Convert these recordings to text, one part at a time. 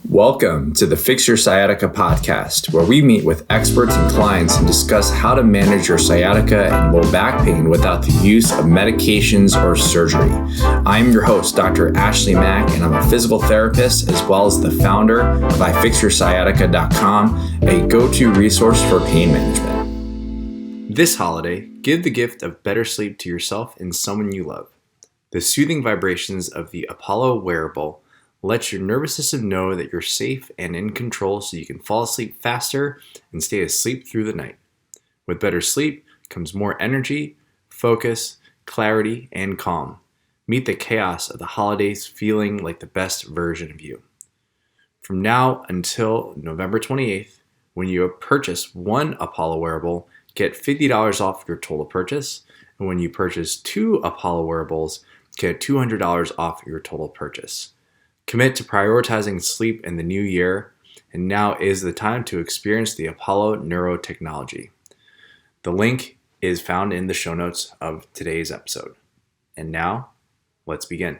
Welcome to the Fix Your Sciatica podcast, where we meet with experts and clients and discuss how to manage your sciatica and low back pain without the use of medications or surgery. I'm your host, Dr. Ashley Mack, and I'm a physical therapist as well as the founder of ifixyoursciatica.com, a go-to resource for pain management. This holiday, give the gift of better sleep to yourself and someone you love. The soothing vibrations of the Apollo wearable let your nervous system know that you're safe and in control so you can fall asleep faster and stay asleep through the night. With better sleep comes more energy, focus, clarity, and calm. Meet the chaos of the holidays feeling like the best version of you. From now until November 28th, when you purchase one Apollo wearable, get $50 off your total purchase. And when you purchase two Apollo wearables, get $200 off your total purchase. Commit to prioritizing sleep in the new year, and now is the time to experience the Apollo neurotechnology. The link is found in the show notes of today's episode. And now, let's begin.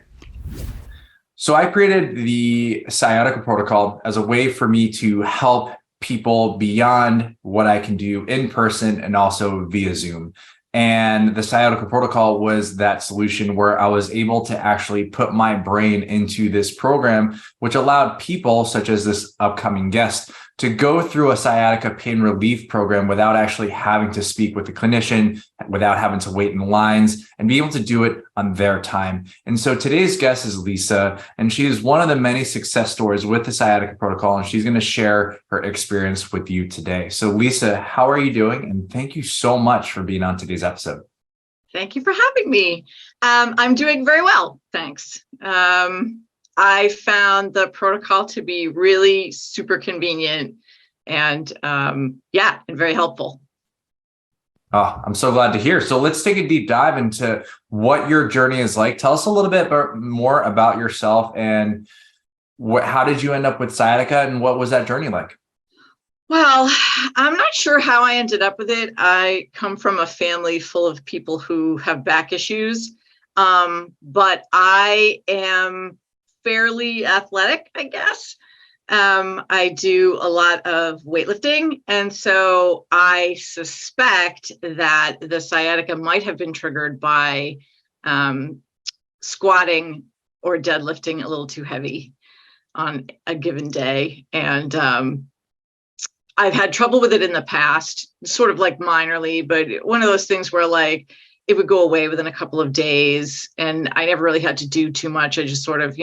So I created the Sciatica Protocol as a way for me to help people beyond what I can do in person and also via Zoom. And the Sciatica Protocol was that solution where I was able to actually put my brain into this program, which allowed people such as this upcoming guest to go through a sciatica pain relief program without actually having to speak with the clinician, without having to wait in lines, and be able to do it on their time. And so today's guest is Lisa, and she is one of the many success stories with the Sciatica Protocol, and she's going to share her experience with you today. So Lisa, how are you doing? And thank you so much for being on today's episode. Thank you for having me. I'm doing very well, thanks. I found the protocol to be really super convenient and and very helpful. Oh, I'm so glad to hear. So let's take a deep dive into what your journey is like. Tell us a little bit more about yourself and how did you end up with sciatica and what was that journey like? Well, I'm not sure how I ended up with it. I come from a family full of people who have back issues, but I am fairly athletic, I guess. I do a lot of weightlifting. And so I suspect that the sciatica might have been triggered by squatting or deadlifting a little too heavy on a given day. And I've had trouble with it in the past, sort of like minorly, but one of those things where like it would go away within a couple of days. And I never really had to do too much. I just sort of,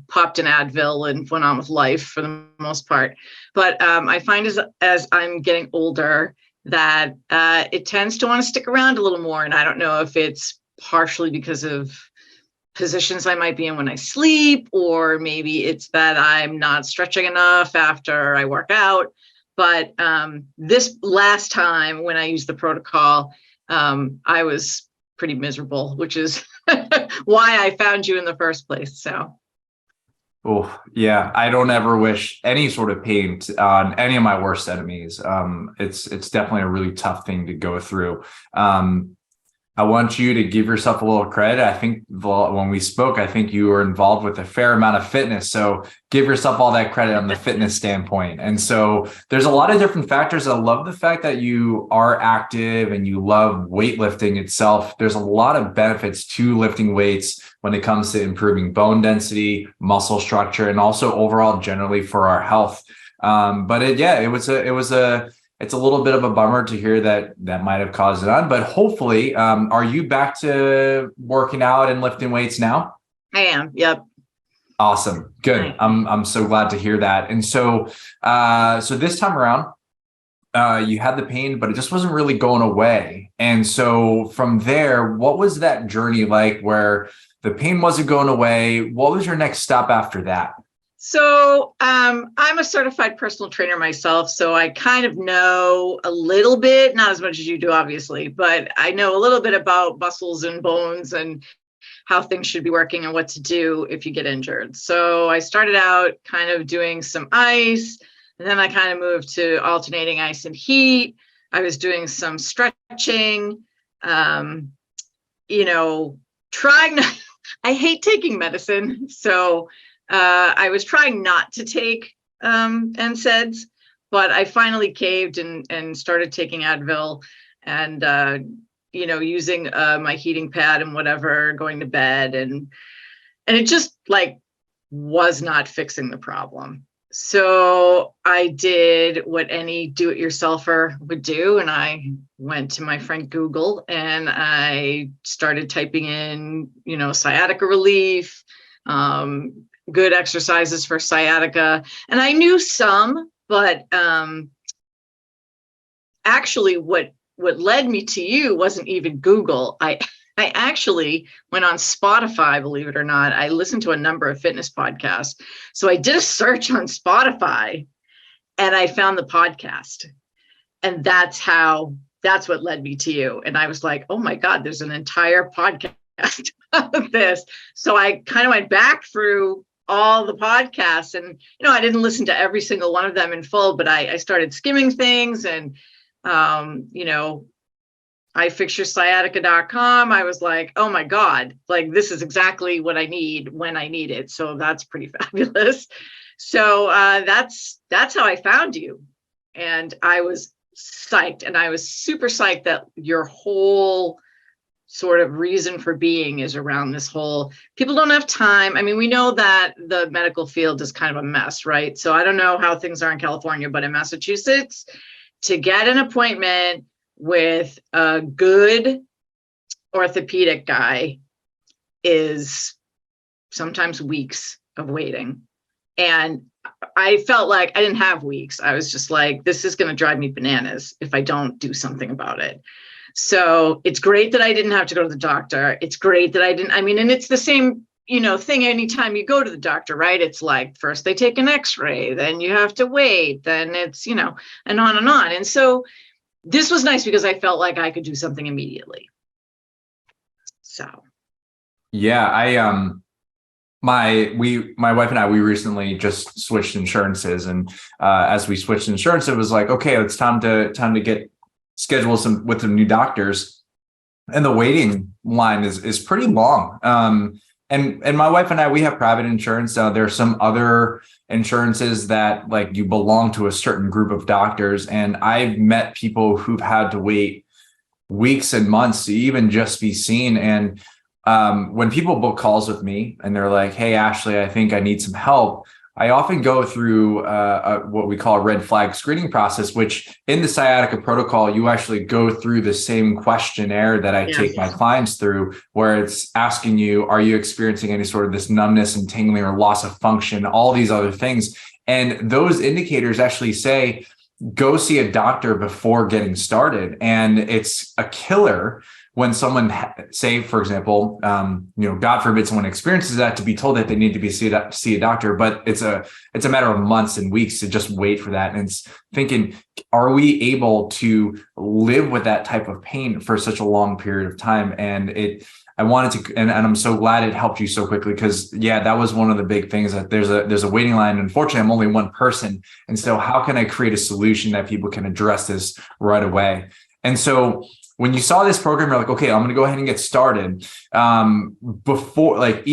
popped an Advil and went on with life for the most part. But I find as I'm getting older that it tends to want to stick around a little more. And I don't know if it's partially because of positions I might be in when I sleep, or maybe it's that I'm not stretching enough after I work out. But this last time when I used the protocol, I was pretty miserable, which is why I found you in the first place. So. Oh, yeah. I don't ever wish any sort of pain on any of my worst enemies. It's definitely a really tough thing to go through. I want you to give yourself a little credit. I think when we spoke, I think you were involved with a fair amount of fitness. So give yourself all that credit on the fitness standpoint. And so there's a lot of different factors. I love the fact that you are active and you love weightlifting itself. There's a lot of benefits to lifting weights when it comes to improving bone density, muscle structure, and also overall generally for our health. It's a little bit of a bummer to hear that might have caused it on, but hopefully, are you back to working out and lifting weights now? I am. Yep. Awesome. Good. I'm so glad to hear that. And so this time around, you had the pain, but it just wasn't really going away. And so from there, what was that journey like where the pain wasn't going away? What was your next stop after that? So I'm a certified personal trainer myself, so I kind of know a little bit, not as much as you do, obviously, but I know a little bit about muscles and bones and how things should be working and what to do if you get injured. So I started out kind of doing some ice, and then I kind of moved to alternating ice and heat. I was doing some stretching, trying I hate taking medicine, so I was trying not to take NSAIDs, but I finally caved and started taking Advil and, using my heating pad and whatever, going to bed. And it just like was not fixing the problem. So I did what any do-it-yourselfer would do. And I went to my friend Google and I started typing in, sciatica relief, good exercises for sciatica. And I knew some, but actually what led me to you wasn't even Google. I actually went on Spotify, believe it or not. I listened to a number of fitness podcasts. So I did a search on Spotify and I found the podcast. And that's what led me to you. And I was like, oh my God, there's an entire podcast of this. So I kind of went back through all the podcasts and, I didn't listen to every single one of them in full, but I started skimming things and, ifixyoursciatica.com. I was like, oh my God, like this is exactly what I need when I need it. So that's pretty fabulous. So that's how I found you. And I was psyched, and I was super psyched that your whole sort of reason for being is around this whole, people don't have time. I mean, we know that the medical field is kind of a mess, right? So I don't know how things are in California, but in Massachusetts, to get an appointment with a good orthopedic guy is sometimes weeks of waiting. And I felt like I didn't have weeks. I was just like, this is going to drive me bananas if I don't do something about it. So it's great that I didn't have to go to the doctor. It's great that and it's the same, thing anytime you go to the doctor, right? It's like, first they take an x-ray, then you have to wait, then it's, and on and on. And so this was nice because I felt like I could do something immediately. So. Yeah, my wife and I, we recently just switched insurances, and as we switched insurance, it was like, okay, it's time to get schedule with some new doctors, and the waiting line is pretty long. And my wife and I, we have private insurance. There are some other insurances that like you belong to a certain group of doctors, and I've met people who've had to wait weeks and months to even just be seen. And when people book calls with me and they're like, hey, Ashley, I think I need some help, I often go through what we call a red flag screening process, which in the Sciatica Protocol, you actually go through the same questionnaire that I take my clients through, where it's asking you, are you experiencing any sort of this numbness and tingling or loss of function, all these other things. And those indicators actually say, go see a doctor before getting started. And it's a killer when someone, say, for example, God forbid someone experiences that, to be told that they need to see a doctor, but it's a matter of months and weeks to just wait for that. And it's thinking, are we able to live with that type of pain for such a long period of time? And I wanted to, and I'm so glad it helped you so quickly, because that was one of the big things, that there's a waiting line. Unfortunately, I'm only one person. And so how can I create a solution that people can address this right away? And so when you saw this program, you're like, okay, I'm going to go ahead and get started. Before like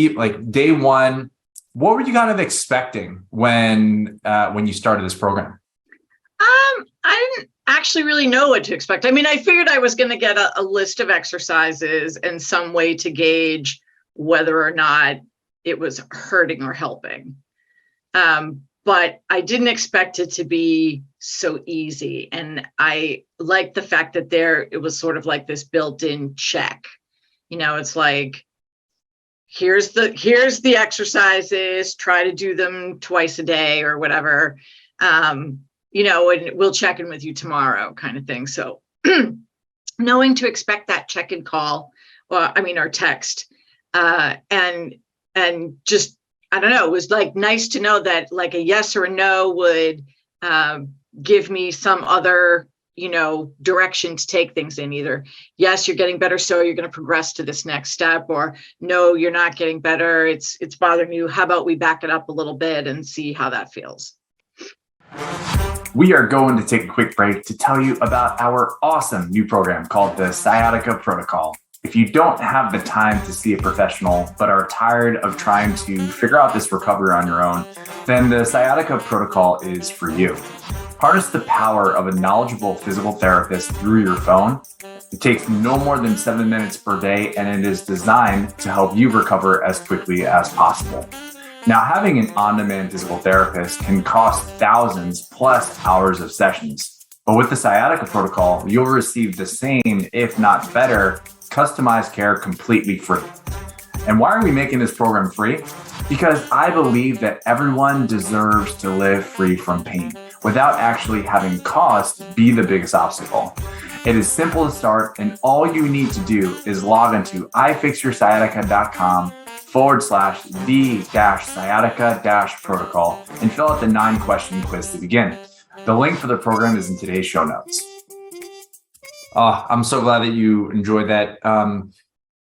day one, what were you kind of expecting when you started this program? I didn't actually really know what to expect. I mean, I figured I was going to get a list of exercises and some way to gauge whether or not it was hurting or helping. But I didn't expect it to be so easy. And I liked the fact that it was sort of like this built-in check. It's like, here's the exercises, try to do them twice a day or whatever. And we'll check in with you tomorrow, kind of thing. So knowing to expect that check-in call, or text, and just, I don't know, it was like nice to know that like a yes or a no would give me some other, direction to take things in. Either, yes, you're getting better, so you're going to progress to this next step, or no, you're not getting better, it's bothering you. How about we back it up a little bit and see how that feels? We are going to take a quick break to tell you about our awesome new program called the Sciatica Protocol. If you don't have the time to see a professional, but are tired of trying to figure out this recovery on your own, then the Sciatica Protocol is for you. Harness the power of a knowledgeable physical therapist through your phone. It takes no more than 7 minutes per day, and it is designed to help you recover as quickly as possible. Now, having an on-demand physical therapist can cost thousands plus hours of sessions. But with the Sciatica Protocol, you'll receive the same, if not better, customized care completely free. And why are we making this program free? Because I believe that everyone deserves to live free from pain without actually having cost be the biggest obstacle. It is simple to start, and all you need to do is log into ifixyoursciatica.com/the-sciatica-protocol and fill out the 9-question quiz to begin. The link for the program is in today's show notes. Oh, I'm so glad that you enjoyed that.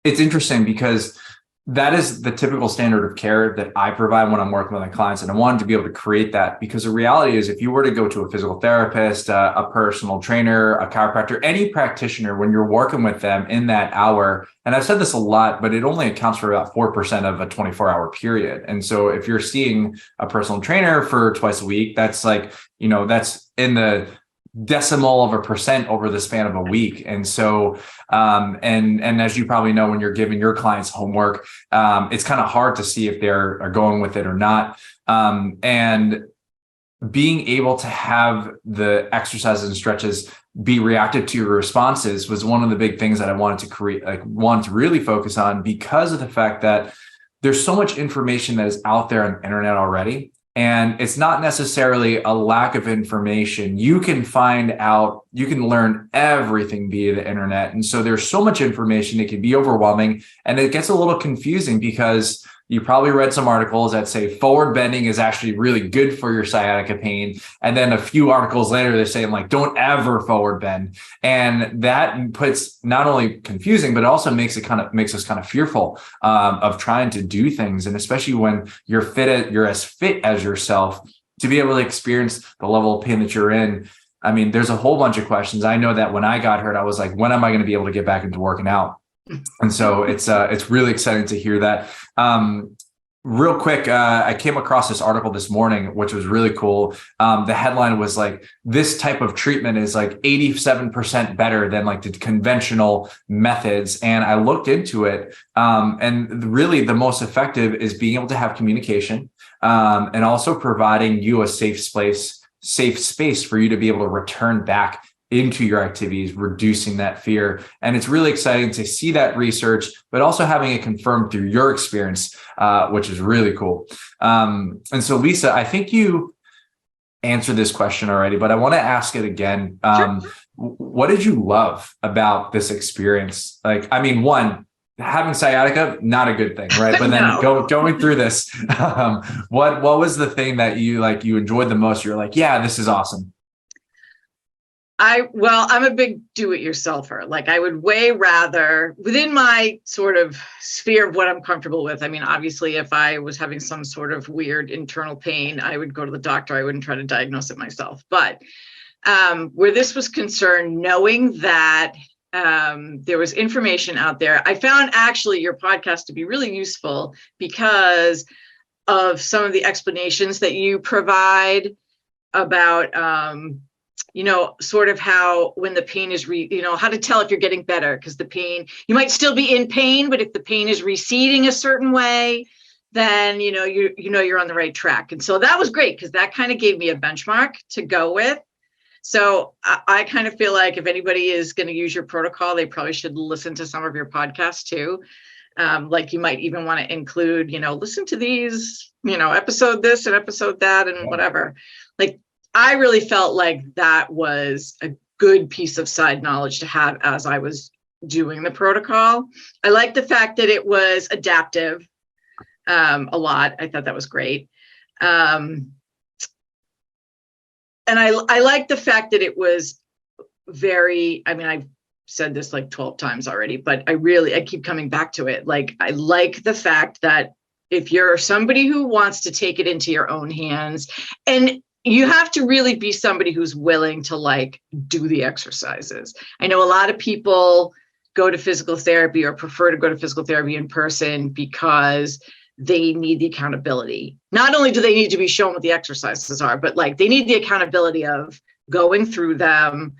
It's interesting because that is the typical standard of care that I provide when I'm working with my clients. And I wanted to be able to create that because the reality is if you were to go to a physical therapist, a personal trainer, a chiropractor, any practitioner, when you're working with them in that hour, and I've said this a lot, but it only accounts for about 4% of a 24-hour period. And so if you're seeing a personal trainer for twice a week, that's like, that's in the decimal of a percent over the span of a week. And so, and as you probably know, when you're giving your clients homework, it's kind of hard to see if are going with it or not. And being able to have the exercises and stretches be reactive to your responses was one of the big things that I wanted to create, wanted to really focus on because of the fact that there's so much information that is out there on the internet already. And it's not necessarily a lack of information. You can find out, you can learn everything via the internet. And so there's so much information, it can be overwhelming. And it gets a little confusing because you probably read some articles that say forward bending is actually really good for your sciatica pain. And then a few articles later, they're saying like, don't ever forward bend. And that puts not only confusing, but also makes us kind of fearful of trying to do things. And especially when you're as fit as yourself to be able to experience the level of pain that you're in. I mean, there's a whole bunch of questions. I know that when I got hurt, I was like, when am I going to be able to get back into working out? And so it's really exciting to hear that. Real quick, I came across this article this morning, which was really cool. The headline was like, this type of treatment is like 87% better than like the conventional methods. And I looked into it. And really the most effective is being able to have communication and also providing you a safe space for you to be able to return back into your activities, reducing that fear. And it's really exciting to see that research, but also having it confirmed through your experience, which is really cool. And so, Lisa, I think you answered this question already, but I want to ask it again. Sure. What did you love about this experience? Like, I mean, one, having sciatica, not a good thing, right? But then going through this, what was the thing that you enjoyed the most? You're like, yeah, this is awesome. I'm a big do-it-yourselfer. Like I would way rather, within my sort of sphere of what I'm comfortable with. I mean, obviously, if I was having some sort of weird internal pain, I would go to the doctor. I wouldn't try to diagnose it myself. But where this was concerned, knowing that there was information out there, I found actually your podcast to be really useful because of some of the explanations that you provide about sort of how when the pain is, how to tell if you're getting better, because the pain, you might still be in pain, but if the pain is receding a certain way, then, you're on the right track. And so that was great because that kind of gave me a benchmark to go with. So I kind of feel like if anybody is going to use your protocol, they probably should listen to some of your podcasts too. Like you might even want to include, listen to these, episode this and episode that and whatever. Like, I really felt like that was a good piece of side knowledge to have as I was doing the protocol. I like the fact that it was adaptive a lot. I thought that was great. And I like the fact that it was I've said this like 12 times already, but I keep coming back to it. Like, I like the fact that if you're somebody who wants to take it into your own hands, and you have to really be somebody who's willing to like do the exercises. I know a lot of people go to physical therapy or prefer to go to physical therapy in person because they need the accountability. Not only do they need to be shown what the exercises are, but like they need the accountability of going through them,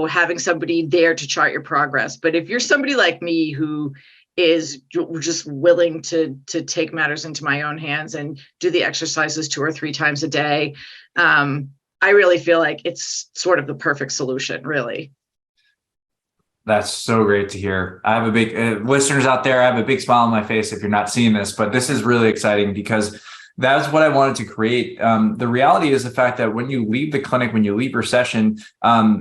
having somebody there to chart your progress. But if you're somebody like me who is just willing to take matters into my own hands and do the exercises 2 or 3 times a day, I really feel like it's sort of the perfect solution, really. That's so great to hear. I have a big listeners out there. I have a big smile on my face if you're not seeing this, but this is really exciting because that's what I wanted to create. The reality is the fact that when you leave the clinic, when you leave your session,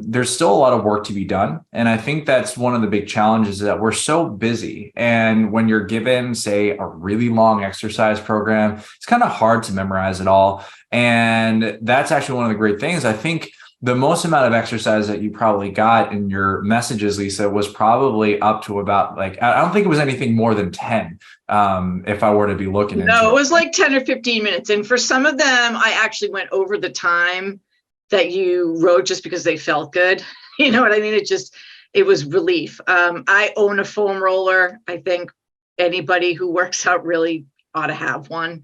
there's still a lot of work to be done. And I think that's one of the big challenges, is that we're so busy. And when you're given, say, a really long exercise program, it's kind of hard to memorize it all. And that's actually one of the great things. I think the most amount of exercise that you probably got in your messages, Lisa, was probably up to about I don't think it was anything more than 10. If I were to be looking into it. No, it was like 10 or 15 minutes. And for some of them, I actually went over the time that you wrote just because they felt good. You know what I mean? It was relief. I own a foam roller. I think anybody who works out really ought to have one.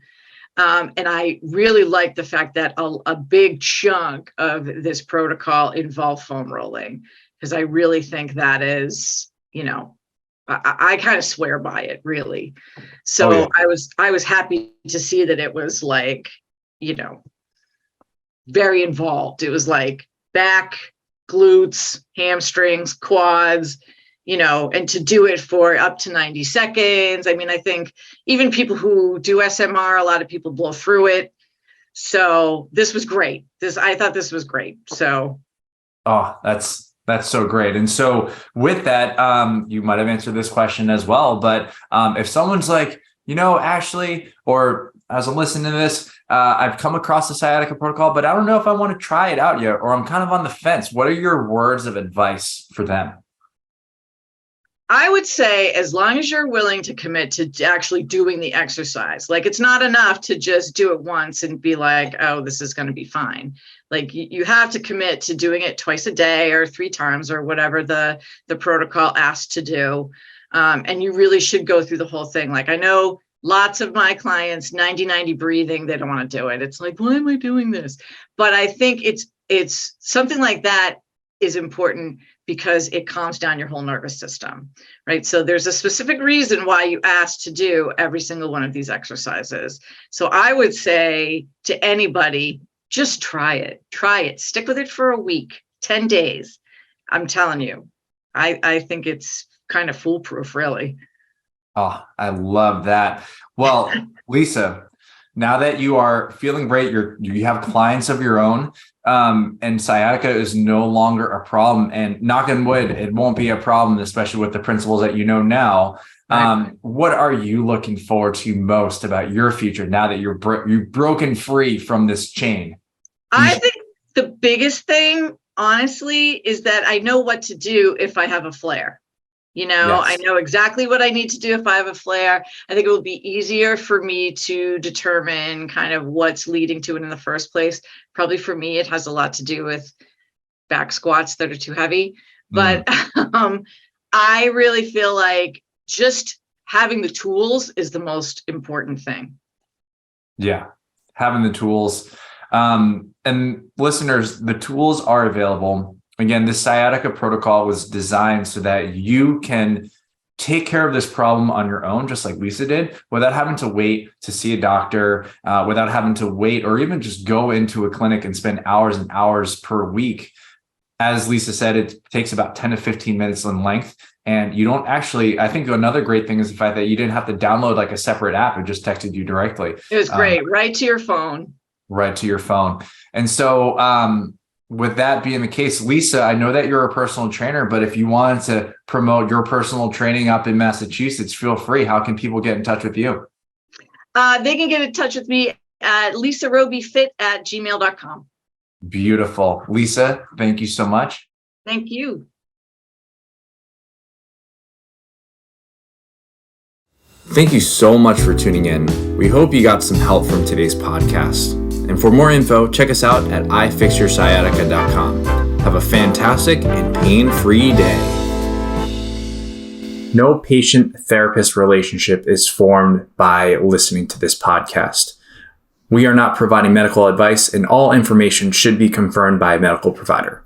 And I really like the fact that a big chunk of this protocol involved foam rolling, because I really think that is, I kind of swear by it, really. So Oh, yeah. I was happy to see that it was like, very involved. It was like back, glutes, hamstrings, quads, and to do it for up to 90 seconds. I mean, I think even people who do SMR, a lot of people blow through it. So this was great. I thought this was great. So. Oh, that's so great. And so with that, you might have answered this question as well, but if someone's like, Ashley, or as I'm listening to this, I've come across the Sciatica Protocol, but I don't know if I want to try it out yet, or I'm kind of on the fence. What are your words of advice for them? I would say, as long as you're willing to commit to actually doing the exercise, like it's not enough to just do it once and be like, oh, this is going to be fine. Like you have to commit to doing it twice a day or 3 times or whatever the protocol asks to do. And you really should go through the whole thing. Like I know lots of my clients, 90-90 breathing, they don't want to do it. It's like, why am I doing this? But I think it's something like that is important because it calms down your whole nervous system, right? So there's a specific reason why you asked to do every single one of these exercises. So I would say to anybody, just try it, stick with it for a week, 10 days. I'm telling you, I think it's kind of foolproof, really. Oh, I love that. Well, Lisa, now that you are feeling great, you have clients of your own, and sciatica is no longer a problem. And knock on wood, it won't be a problem, especially with the principles that you know now. Right. What are you looking forward to most about your future now that you've broken free from this chain? I think the biggest thing, honestly, is that I know what to do if I have a flare. Yes. I know exactly what I need to do if I have a flare. I think it will be easier for me to determine kind of what's leading to it in the first place. Probably for me, it has a lot to do with back squats that are too heavy. But I really feel like just having the tools is the most important thing. Yeah, having the tools. And listeners, the tools are available. Again, this Sciatica Protocol was designed so that you can take care of this problem on your own, just like Lisa did, without having to wait to see a doctor, without having to wait or even just go into a clinic and spend hours and hours per week. As Lisa said, it takes about 10 to 15 minutes in length. And you don't actually, I think another great thing is the fact that you didn't have to download like a separate app. It just texted you directly. It was great. Right to your phone. Right to your phone. And so, with that being the case, Lisa, I know that you're a personal trainer, but if you wanted to promote your personal training up in Massachusetts, feel free. How can people get in touch with you? They can get in touch with me at lisarobyfit@gmail.com. Beautiful. Lisa, thank you so much. Thank you. Thank you so much for tuning in. We hope you got some help from today's podcast. And for more info, check us out at ifixyoursciatica.com. Have a fantastic and pain-free day. No patient-therapist relationship is formed by listening to this podcast. We are not providing medical advice, and all information should be confirmed by a medical provider.